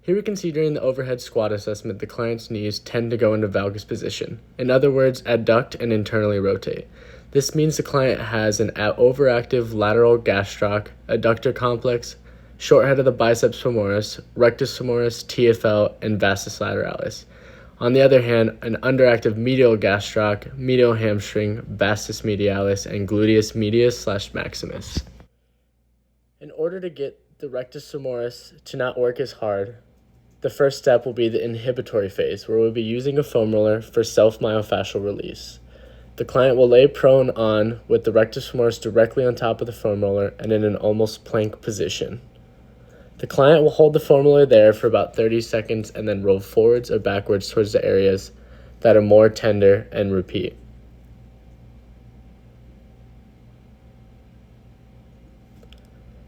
Here we can see during the overhead squat assessment, the client's knees tend to go into valgus position. In other words, adduct and internally rotate. This means the client has an overactive lateral gastroc, adductor complex, short head of the biceps femoris, rectus femoris, TFL, and vastus lateralis. On the other hand, an underactive medial gastroc, medial hamstring, vastus medialis, and gluteus medius/maximus. In order to get the rectus femoris to not work as hard, the first step will be the inhibitory phase, where we'll be using a foam roller for self-myofascial release. The client will lay prone on with the rectus femoris directly on top of the foam roller and in an almost plank position. The client will hold the foam roller there for about 30 seconds and then roll forwards or backwards towards the areas that are more tender and repeat.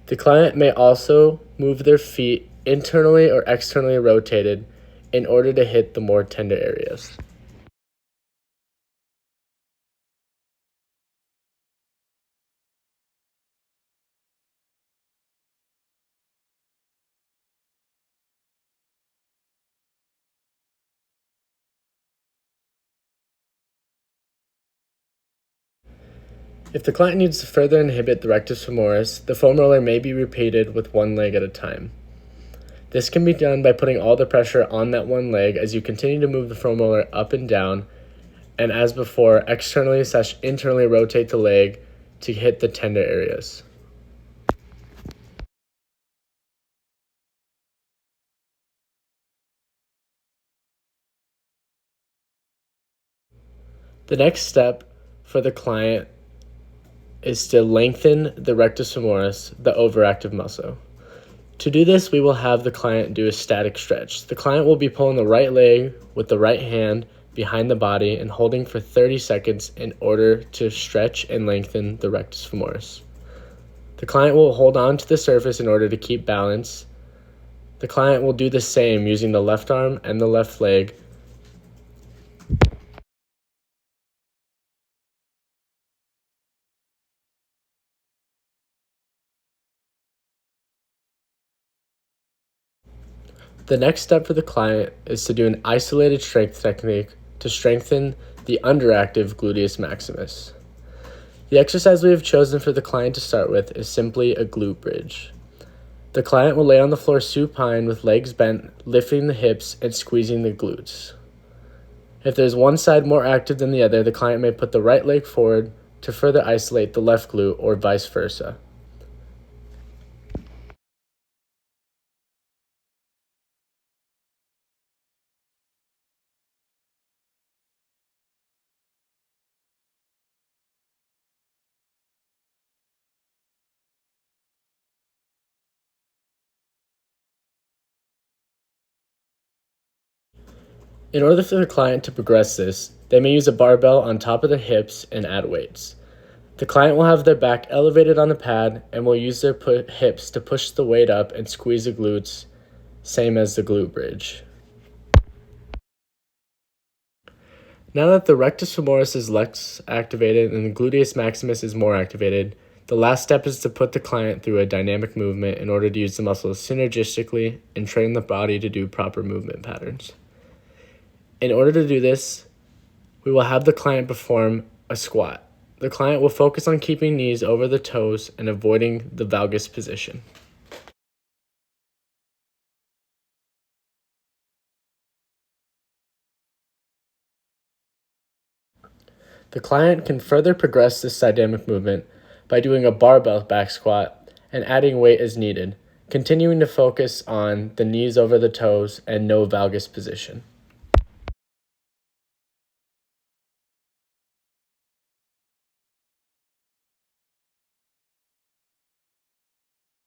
The client may also move their feet internally or externally rotated in order to hit the more tender areas. If the client needs to further inhibit the rectus femoris, the foam roller may be repeated with one leg at a time. This can be done by putting all the pressure on that one leg as you continue to move the foam roller up and down, and as before, externally/internally rotate the leg to hit the tender areas. The next step for the client is to lengthen the rectus femoris, the overactive muscle. To do this, we will have the client do a static stretch. The client will be pulling the right leg with the right hand behind the body and holding for 30 seconds in order to stretch and lengthen the rectus femoris. The client will hold on to the surface in order to keep balance. The client will do the same using the left arm and the left leg. The next step for the client is to do an isolated strength technique to strengthen the underactive gluteus maximus. The exercise we have chosen for the client to start with is simply a glute bridge. The client will lay on the floor supine with legs bent, lifting the hips and squeezing the glutes. If there's one side more active than the other, the client may put the right leg forward to further isolate the left glute or vice versa. In order for the client to progress this, they may use a barbell on top of their hips and add weights. The client will have their back elevated on the pad and will use their hips to push the weight up and squeeze the glutes, same as the glute bridge. Now that the rectus femoris is less activated and the gluteus maximus is more activated, the last step is to put the client through a dynamic movement in order to use the muscles synergistically and train the body to do proper movement patterns. In order to do this, we will have the client perform a squat. The client will focus on keeping knees over the toes and avoiding the valgus position. The client can further progress this dynamic movement by doing a barbell back squat and adding weight as needed, continuing to focus on the knees over the toes and no valgus position.